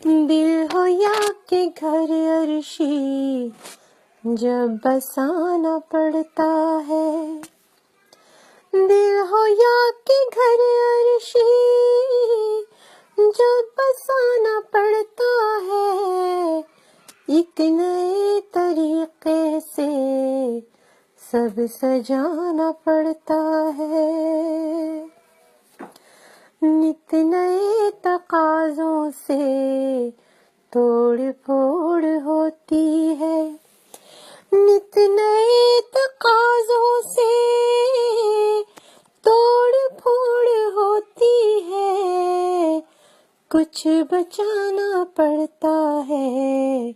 دل ہو یا کہ گھر عرشی جب بسانا پڑتا ہے، دل ہو یا کہ گھر عرشی جب بسانا پڑتا ہے، ایک نئے طریقے سے سب سجانا پڑتا ہے، نت نئے تقاضوں سے توڑ پھوڑ ہوتی ہے، نت نئے تقاضوں سے توڑ پھوڑ ہوتی ہے، کچھ بچانا پڑتا ہے،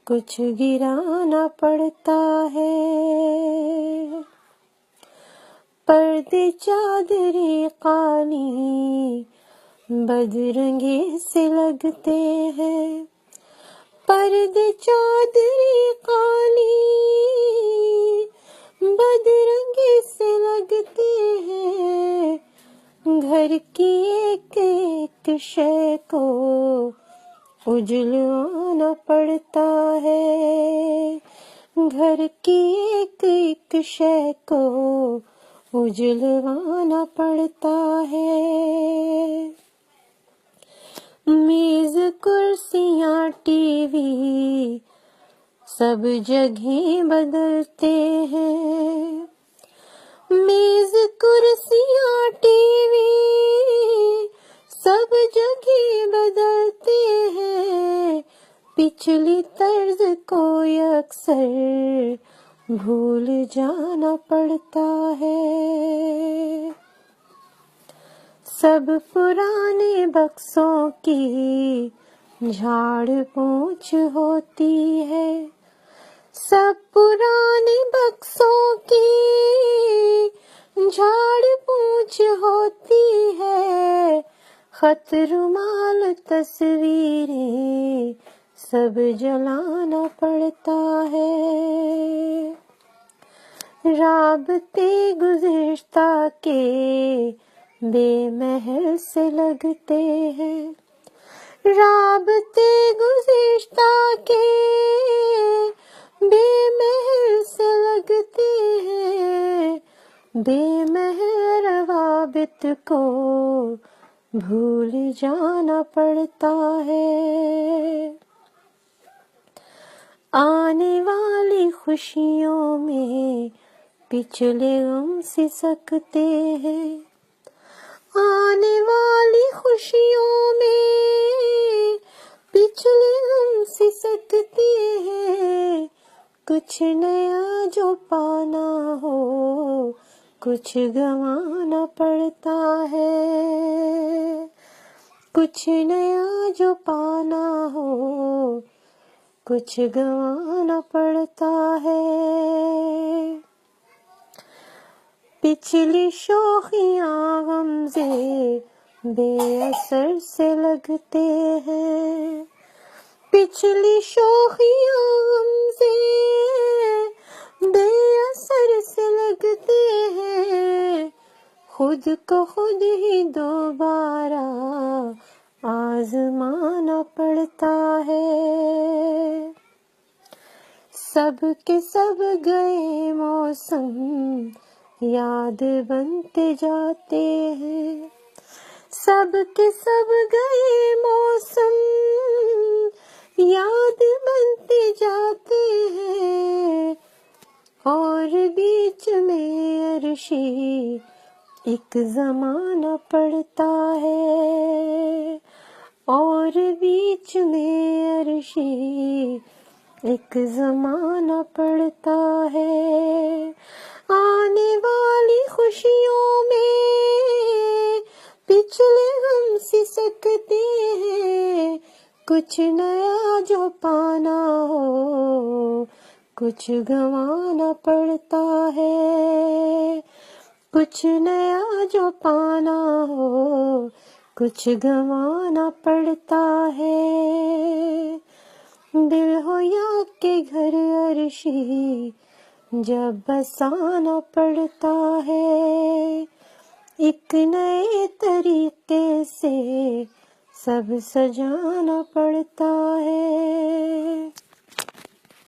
کچھ گرانا پڑتا ہے، پردے چادری قالی بدرنگی سے لگتے ہیں، پردے چادری قالی بدرنگی سے لگتے ہیں، گھر کی ایک ایک شے کو اجلوانا پڑتا ہے، گھر کی ایک ایک شے کو اجلوانا پڑتا ہے، میز کرسیاں ٹی وی سب جگہیں بدلتے ہیں، میز کرسیاں ٹی وی سب جگہ بدلتے ہیں، پچھلی طرز کو اکثر بھول جانا پڑتا ہے، سب پرانے بکسوں کی جھاڑ پونچھ ہوتی ہے، سب پرانے بکسوں کی جھاڑ پونچھ ہوتی ہے، خط رومال تصویریں سب جلانا پڑتا ہے، رابطے گزشتہ کے بے محل سے لگتے ہیں، رابطے گزشتہ کے بے محل سے لگتے ہیں، بے محل روابط کو بھول جانا پڑتا ہے، آنے والی خوشیوں میں پچھلے غم سسکتے ہیں، آنے والی خوشیوں میں پچھلے غم سسکتے ہیں، کچھ نیا جو پانا ہو کچھ گنوانا پڑتا ہے، کچھ نیا جو پانا ہو کچھ گنوانا پڑتا ہے، پچھلی شوخیاں غمزے بے اثر سے لگتے ہیں، پچھلی شوخیاں غمزے بے اثر سے لگتے ہیں، خود کو خود ہی دوبارہ آزمانا پڑتا ہے، سب کے سب گئے موسم یاد بنتے جاتے ہیں، سب کے سب گئے موسم یاد بنتے جاتے ہیں، اور بیچ میں عرشی ایک زمانہ پڑتا ہے، اور بیچ میں عرشی ایک زمانہ پڑتا ہے، آنے والی خوشیوں میں پچھلے غم سسکتے ہیں، کچھ نیا جو پانا ہو کچھ گنوانا پڑتا ہے، کچھ نیا جو پانا ہو کچھ گنوانا پڑتا ہے، دل ہو یا کہ گھر عرشی جب بسانا پڑتا ہے، ایک نئے طریقے سے سب سجانا پڑتا ہے،